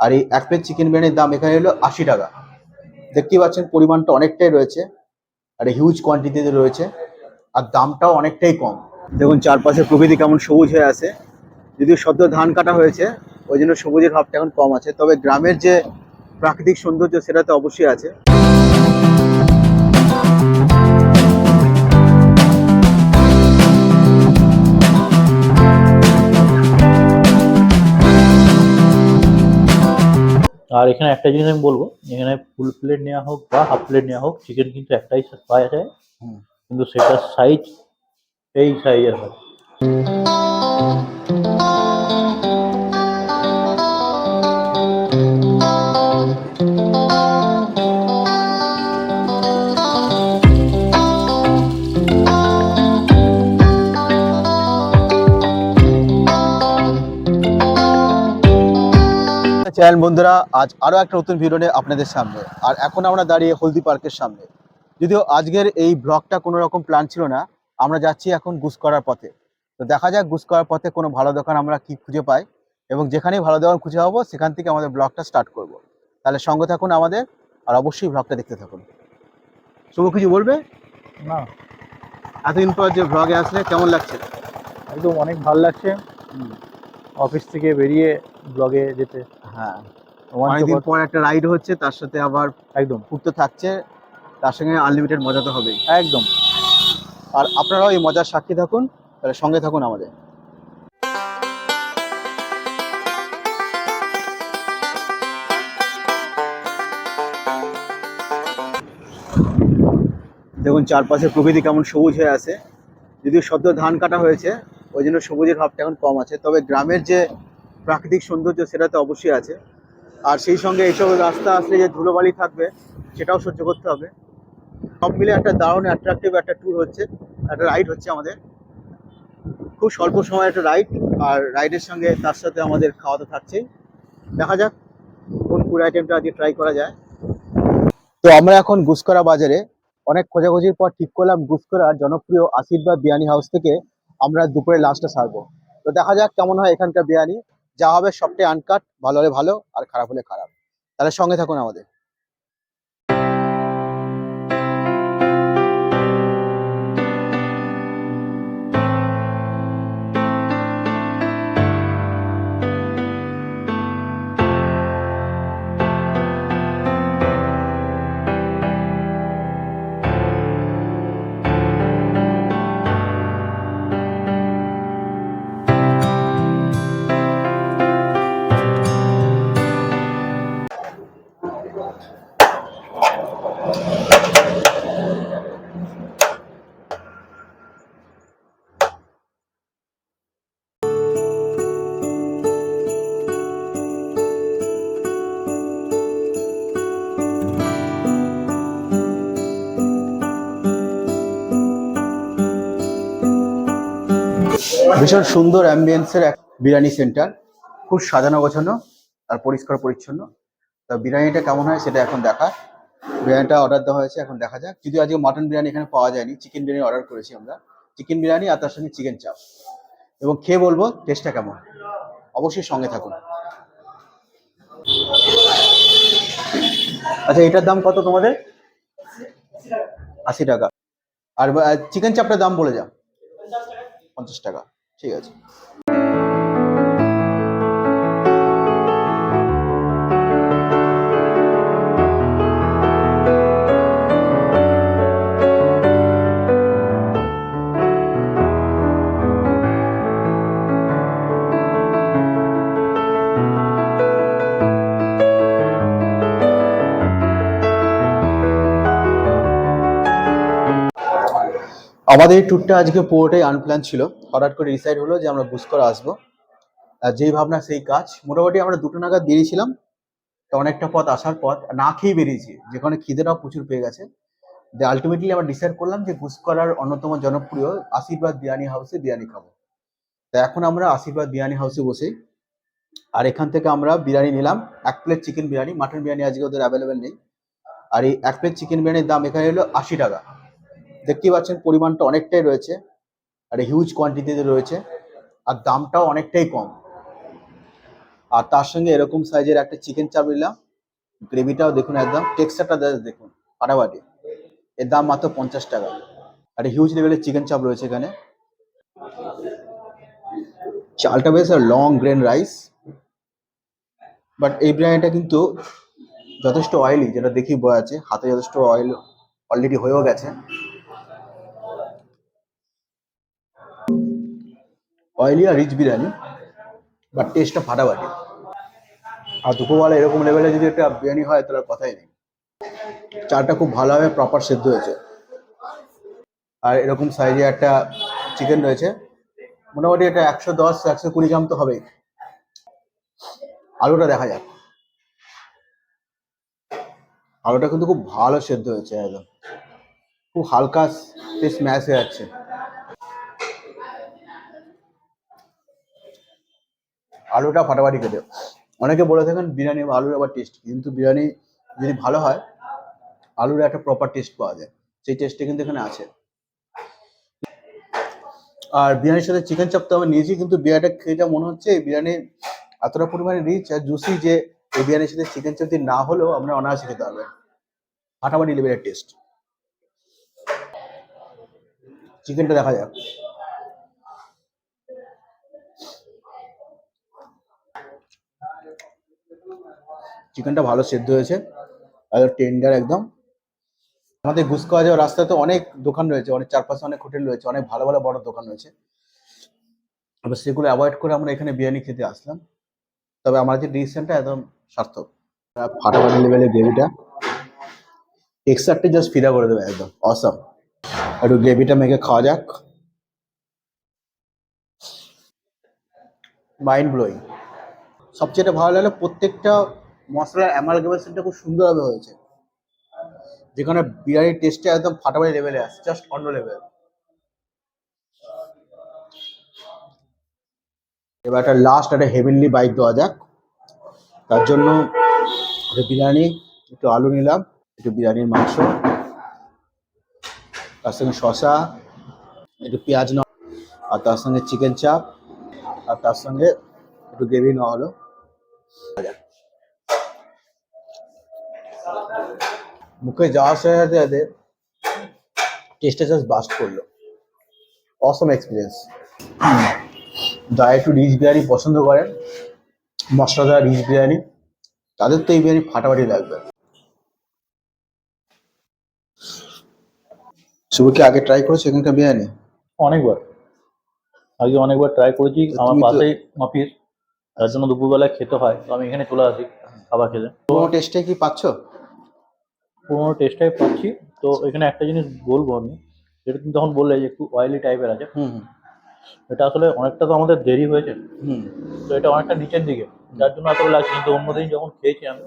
আর এই এক plate chicken বিরিয়ানির দাম এখানে হলো ৮০ টাকা। দেখতেই পাচ্ছেন পরিমাণটা অনেকটাই রয়েছে, আর হিউজ কোয়ান্টিটিতে রয়েছে, আর দামটাও অনেকটাই কম। দেখুন চারপাশে প্রকৃতি কেমন সবুজ হয়ে আছে, যদিও সদ্য ধান কাটা হয়েছে ওই জন্য সবুজের ভাবটা এখন কম আছে, তবে গ্রামের যে প্রাকৃতিক সৌন্দর্য সেটা তো অবশ্যই আছে। আর এখানে একটা জিনিস আমি বলবো, এখানে ফুল প্লেট নেওয়া হোক বা হাফ প্লেট নেওয়া হোক, চিকেন কিন্তু একটাই পাওয়া যায়, কিন্তু সেটার সাইজ এই সাইজের হয়। চ্যানেল বন্ধুরা, আজ আরো একটা নতুন ভিডিও নিয়ে আপনাদের সামনে। আর এখন আমরা দাঁড়িয়ে হলদি পার্কের সামনে। যদিও আজকের এই ব্লগটা কোনো রকম প্ল্যান ছিল না, আমরা যাচ্ছি এখন গুসকরার পথে। তো দেখা যাক গুসকরার পথে কোনো ভালো দোকান আমরা কি খুঁজে পাই, এবং যেখানেই ভালো দোকান খুঁজে পাবো সেখান থেকে আমাদের ব্লগটা স্টার্ট করব। তাহলে সঙ্গে থাকুন আমাদের, আর অবশ্যই ব্লগটা দেখতে থাকুন। শুভ কিছু বলবে? না, এতদিন পর যে ব্লগে আসলে কেমন লাগছে? একদম অনেক ভালো লাগছে অফিস থেকে বেরিয়ে ব্লগে যেতে। হ্যাঁ, অনেকদিন পর একটা রাইড হচ্ছে, তার সাথে আবার একদম ফুড তো থাকছে, তার সঙ্গে আনলিমিটেড মজা তো হবেই। একদম। আর আপনারাও এই মজার সাক্ষী থাকুন, তাহলে সঙ্গে থাকুন আমাদের। দেখুন চারপাশে প্রকৃতি কেমন সবুজ হয়ে আছে, যদিও সদ্য ধান কাটা হয়েছে ওই জন্য সবুজের ভাবটা এখন কম আছে, তবে গ্রামের যে প্রাকৃতিক সৌন্দর্য সেটা তো অবশ্যই আছে। আর সেই সঙ্গে এইসব রাস্তা আসলে যে ধুলোবালি থাকবে সেটাও সহ্য করতে হবে। সব মিলে একটা দারুণ অ্যাট্রাকটিভ একটা ট্যুর হচ্ছে, একটা রাইড হচ্ছে আমাদের। খুব স্বল্প সময় একটা রাইড, আর রাইডের সঙ্গে তার সাথে আমাদের খাওয়া তো থাকছেই। দেখা যাক কোন ফুড আইটেমটা আজকে ট্রাই করা যায়। তো আমরা এখন গুসকরা বাজারে অনেক খোঁজাখুঁজির পর ঠিক করলাম গুসকরার জনপ্রিয় আশীর্বাদ বিরিয়ানি হাউস থেকে আমরা দুপুরে লাঞ্চটা সারবো। তো দেখা যাক কেমন হয় এখানকার বিরিয়ানি। যা হবে সবটাই আনকাট, ভালো হলে ভালো আর খারাপ হলে খারাপ। তাহলে সঙ্গে থাকুন আমাদের। ভীষণ সুন্দর অ্যাম্বিয়েন্সের এক বিরিয়ানি সেন্টার, খুব সাজানো গোছানো আর পরিষ্কার পরিচ্ছন্ন। তা বিরিয়ানিটা কেমন হয় সেটা এখন দেখা। বিরিয়ানিটা অর্ডার দেওয়া হয়েছে, এখন দেখা যাক। যদিও আজকে মাটন বিরিয়ানি এখানে পাওয়া যায়নি, চিকেন বিরিয়ানি অর্ডার করেছি আমরা। চিকেন বিরিয়ানি আর তার সঙ্গে চিকেন চাপ, এবং খেয়ে বলবো টেস্টটা কেমন। অবশ্যই সঙ্গে থাকুন। আচ্ছা, এটার দাম কত তোমাদের? ৮০ টাকা। আর চিকেন চাপটার দাম বলে যাও। ৫০ টাকা, ঠিক আছে। আমাদের এই ট্যুরটা আজকে পুরোটাই আনপ্ল্যান ছিল। হঠাৎ করে ডিসাইড হলো যে আমরা গুসকরা আসবো, আর যেই ভাবনা সেই কাজ। মোটামুটি আমরা 2টো নাগাদ বেরিয়েছিলাম, তো অনেকটা পথ আসার পথ না খেয়েই বেরিয়েছি, যেখানে খিদেটাও প্রচুর পেয়ে গেছে। আলটিমেটলি আমরা ডিসাইড করলাম যে গুসকরার অন্যতম জনপ্রিয় আশীর্বাদ বিরিয়ানি হাউসে বিরিয়ানি খাবো। তো এখন আমরা আশীর্বাদ বিরিয়ানি হাউসে বসে, আর এখান থেকে আমরা বিরিয়ানি নিলাম। এক plate chicken biryani, mutton biryani আজকে ওদের অ্যাভেলেবেল নেই। আর এই এক প্লেট চিকেন বিরিয়ানির দাম এখানে হলো ৮০ টাকা। দেখতেই পাচ্ছেন পরিমাণটা অনেকটাই রয়েছে, আর হিউজ কোয়ান্টিটিতে রয়েছে, আর দামটাও অনেকটাই কম। আর তার সঙ্গে এরকম সাইজের একটা চিকেন চাপ নিলাম। গ্রেভিটাও দেখুন, একদম টেক্সচারটা দেখুন ফাটাফাটি। এর দাম মাত্র 50 টাকা। একটা হিউজ লেভেলের চিকেন চাপ রয়েছে এখানে। চালটা বেশ লং গ্রেন রাইস, বাট এই বিরিয়ানিটা কিন্তু যথেষ্ট অয়েলি, যেটা দেখি বোঝা যাচ্ছে, হাতে যথেষ্ট অয়েল অলরেডি হয়েও গেছে। অয়েলি আর রিচ বিরিয়ানি, বাট টেস্টটা ফাটাফাটি। আর দুপুরবেলা এরকম লেভেলে যদি একটা বিরিয়ানি হয় তাহলে কথাই নেই। চালটা খুব ভালোভাবে প্রপার সেদ্ধ হয়েছে। আর এরকম সাইজে একটা চিকেন রয়েছে, মোটামুটি এটা 110-120 গ্রাম তো হবেই। আলুটা দেখা যাক। আলুটা কিন্তু খুব ভালো সেদ্ধ হয়েছে, একদম খুব হালকা স্ম্যাশ হয়ে যাচ্ছে। আলুটা ফাটাফাটি খেতে। অনেকে বলে থাকেন বিরিয়ানি আলুর আবার টেস্ট, কিন্তু বিরিয়ানি যদি ভালো হয় আলুর একটা প্রপার টেস্ট পাওয়া যায়, সেই টেস্টটা কিন্তু এখানে আছে। আর বিরিয়ানির সাথে চিকেন চাপ তো আমি নিয়েছি, কিন্তু বিরিয়ানিটা খেয়ে যা মনে হচ্ছে এই বিরিয়ানি এতটা পরিমাণে রিচ আর জুসি যে এই বিরিয়ানির সাথে চিকেন চাপ দিয়ে না হলেও আপনারা অনায়াসে খেতে পারবেন। ফাটাফাটি লেভেলের টেস্ট। চিকেনটা দেখা যাক। চিকেনটা ভালো সেদ্ধ হয়েছে, আর টেন্ডার একদম। আমাদের গুসকরা যাওয়ার রাস্তায় তো অনেক দোকান রয়েছে, অনেক চারপাশে অনেক হোটেল রয়েছে, অনেক ভালো ভালো বড় দোকান রয়েছে। এবার সেগুলো অ্যাভয়েড করে আমরা এখানে বিরিয়ানি খেতে আসলাম। তবে আমার যে ডিসিশনটা একদম সার্থক। ফাটাফাটি লেভেলের গ্রেভিটা, টেক্সচারটা জাস্ট ফিদা করে দেবে, একদম অসাম। একটু গ্রেভিটা মেখে খাওয়া যাক। Mind blowing. সবচেয়ে ভালো লাগলো প্রত্যেকটা মশলার অ্যামালগামেশনটা খুব সুন্দরভাবে হয়েছে, যেখানে বিরিয়ানির টেস্টটা একদম ফাটাফাটি লেভেলে আসছে, জাস্ট অন্য লেভেল। এবার একটা লাস্ট একটা হেভেনলি বাইট দেওয়া যাক। তার জন্য একটু বিরিয়ানি, একটু আলু নিলাম, একটু বিরিয়ানির মাংস, তার সঙ্গে শসা, একটু পেঁয়াজ নেওয়া, আর তার সঙ্গে চিকেন চাপ, আর তার সঙ্গে একটু গ্রেভি নেওয়া হলো। মুখে যাওয়ার সাথে সাথে টেস্টটা জাস্ট বাস্ট করলো। অসম এক্সপিরিয়েন্স। যারা একটু রিচ বিরিয়ানি পছন্দ করেন, মশলাদার রিচ বিরিয়ানি, তাদের তো এই বিরিয়ানি ফাটাফাটি লাগবে। শুভ কি আগে ট্রাই করেছো এখানকার বিরিয়ানি? অনেকবার, আগে অনেকবার ট্রাই করেছি। তো আমার তুমি তো পাশেই অফিস, তার জন্য দুপুরবেলায় খেতে হয়, তো আমি এখানে চলে আসি খাবার খেতে। তো কোনো টেস্টে কি পাচ্ছ? পুরোনো টেস্টটাই পাচ্ছি। তো এখানে একটা জিনিস বলবো আমি, যেটা তুমি তখন বললে যে একটু অয়েলি টাইপের আছে, হুম এটা আসলে অনেকটা তো আমাদের দেরি হয়েছে, হুম তো এটা অনেকটা নিচের দিকে, যার জন্য আসলে লাগছে। কিন্তু অন্যদিন যখন খেয়েছি আমি,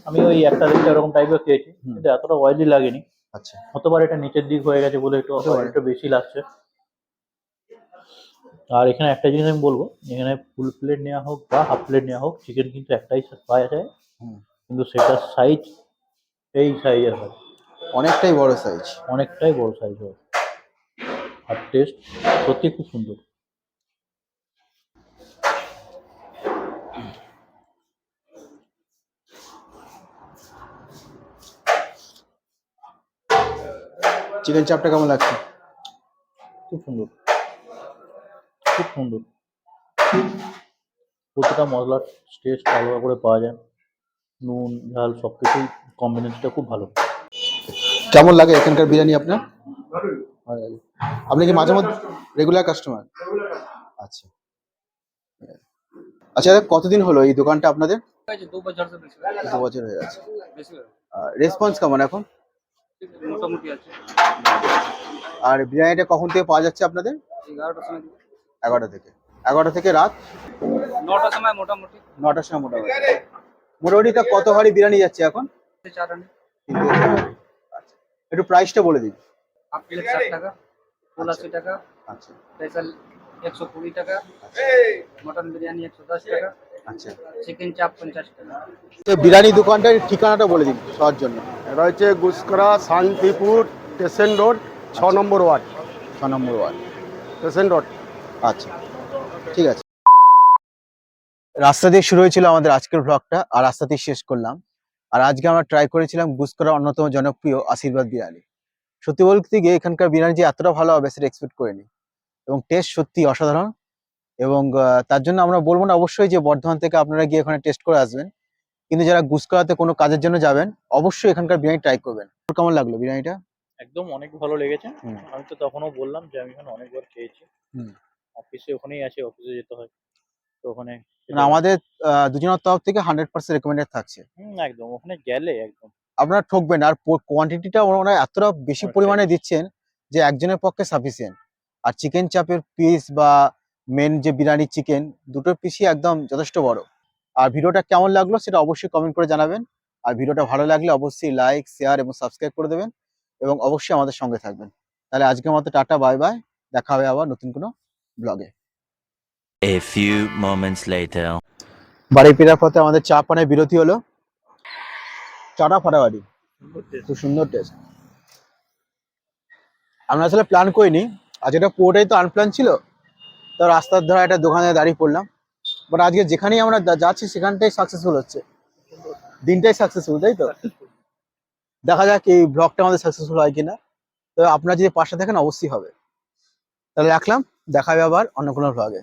আমি ওই একটা দেড়টা এরকম টাইপের খেয়েছি, কিন্তু এতটা অয়েলি লাগেনি। আচ্ছা, হতে পারে এটা নিচের দিক হয়ে গেছে বলে একটু হতে পারে। অয়েলটা বেশি লাগছে। আর এখানে একটা জিনিস আমি বলবো, এখানে ফুল প্লেট নেওয়া হোক বা হাফ প্লেট নেওয়া হোক, চিকেন কিন্তু একটাই পাওয়া যায়, হুম, কিন্তু সেটার সাইজ এই সাইজের হয়, অনেকটাই বড় সাইজ। অনেকটাই বড় সাইজ হয়। আর টেস্ট সত্যি খুব সুন্দর। চিকেন চাপটা কেমন লাগছে? খুব সুন্দর, খুব সুন্দর। প্রতিটা মশলার টেস্ট আলাদা করে পাওয়া যায়, নুন ঝাল সব কিছুই কম্বিনেশনটা খুব ভালো। কেমন লাগে এখানকার বিরিয়ানি আপনার? ভালো লাগে। আপনি কি মাঝে মধ্যে রেগুলার কাস্টমার? আচ্ছা আচ্ছা, দাদা কতদিন হলো এই দোকানটা আপনাদের? হয়েছে 2 বছর से বেশি 2 বছর হয়ে গেছে। বেশি হয়ে রেসপন্স কেমন এখন? গেছে। মোটামুটি আছে। আর বিরিয়ানিটা কখন থেকে পাওয়া যাচ্ছে আপনাদের? 11টার সময় দিবে। 11টা থেকে? 11টা থেকে রাত 9টার সময় মোটামুটি 9টার সময় মোটামুটি। মোটামুটি তা কত হাঁড়ি বিরিয়ানি যাচ্ছে এখন? 4 আনে। 3 থেকে 4 হাঁড়ি। আচ্ছা, একটু প্রাইসটা বলে দিন। হাফ প্লেট 60 টাকা, ফুল 80 টাকা, আচ্ছা স্পেশাল 120 টাকা, মটন বিরিয়ানি 110 টাকা, আচ্ছা, চিকেন চাপ 50 টাকা। তো বিরিয়ানি দোকানটার ঠিকানাটা বলে দিন সবার জন্য। এটা হচ্ছে গুসকরা শান্তিপুর স্টেশন রোড 6 নম্বর ওয়ার্ড 6 নম্বর ওয়ার্ড। Station road. আচ্ছা, ঠিক আছে। রাস্তা দিয়ে শুরু হয়েছিল আমাদের আজকের ব্লগটা, আর রাস্তাতেই শেষ করলাম। আর আজকে আমরা ট্রাই করেছিলাম গুসকরার অন্যতম জনপ্রিয় আশীর্বাদ বিরিয়ানি। সত্যি বলতে গিয়ে এখানকার বিরিয়ানি যে এতটা ভালো হবে সেটা এক্সপেক্ট করিনি, এবং টেস্ট সত্যি অসাধারণ। এবং তার জন্য আমরা বলবো না অবশ্যই যে বর্ধমান থেকে আপনারা গিয়ে এখানে টেস্ট করে আসবেন, কিন্তু যারা গুসকরাতে কোনো কাজের জন্য যাবেন অবশ্যই এখানকার বিরিয়ানি ট্রাই করবেন। তোর কেমন লাগলো বিরিয়ানিটা? একদম অনেক ভালো লেগেছে। হুম। আমি তো তখনও বললাম যে আমি এখানে অনেকবার খেয়েছি। হুম। অফিসে ওখানেই আছে, অফিসে যেতে হয়, তো ওখানে মানে আমাদের দুজনের তরফ থেকে 100% রেকমেন্ডেড থাকছে। একদম ওখানে গেলে একদম আপনারা ঠকবেন না। আর কোয়ান্টিটিটা ওনারা এতটা বেশি অনেকটাই পরিমাণে বেশি। দিচ্ছেন যে একজনের পক্ষে সাফিসিয়েন্ট। আর চিকেন চাপের পিস বা মেন যে বিরিয়ানি চিকেন, দুটোর পিসই একদম যথেষ্ট বড়। আর ভিডিওটা কেমন লাগলো সেটা অবশ্যই কমেন্ট করে জানাবেন। আর ভিডিওটা ভালো লাগলে অবশ্যই লাইক, শেয়ার এবং সাবস্ক্রাইব করে দেবেন, এবং অবশ্যই আমাদের সঙ্গে থাকবেন। তাহলে আজকের মতো টাটা, বাই বাই। দেখা হবে আবার নতুন কোনো ব্লগে। A few moments later. বাড়ি ফেরার পথে আমাদের চা পানের বিরতি হলো। চাটা ফাটাফাটি, খুব সুন্দর টেস্ট। আমরা আসলে প্ল্যান করিনি, আজ এটা পুরোটাই তো আনপ্ল্যান ছিল। তো রাস্তার ধারে একটা দোকানে দাঁড়িয়ে পড়লাম, বাট আজকে যেখানেই আমরা যাচ্ছি সেখানটাই সাকসেসফুল হচ্ছে, দিনটাই সাকসেসফুল, তাই তো? দেখা যাক এই ব্লগটা আমাদের সাকসেসফুল হয় কিনা। তো আপনারা যদি পাশে থাকেন অবশ্যই হবে। তাহলে রাখলাম, দেখা হবে আবার অন্য কোনো ব্লগে।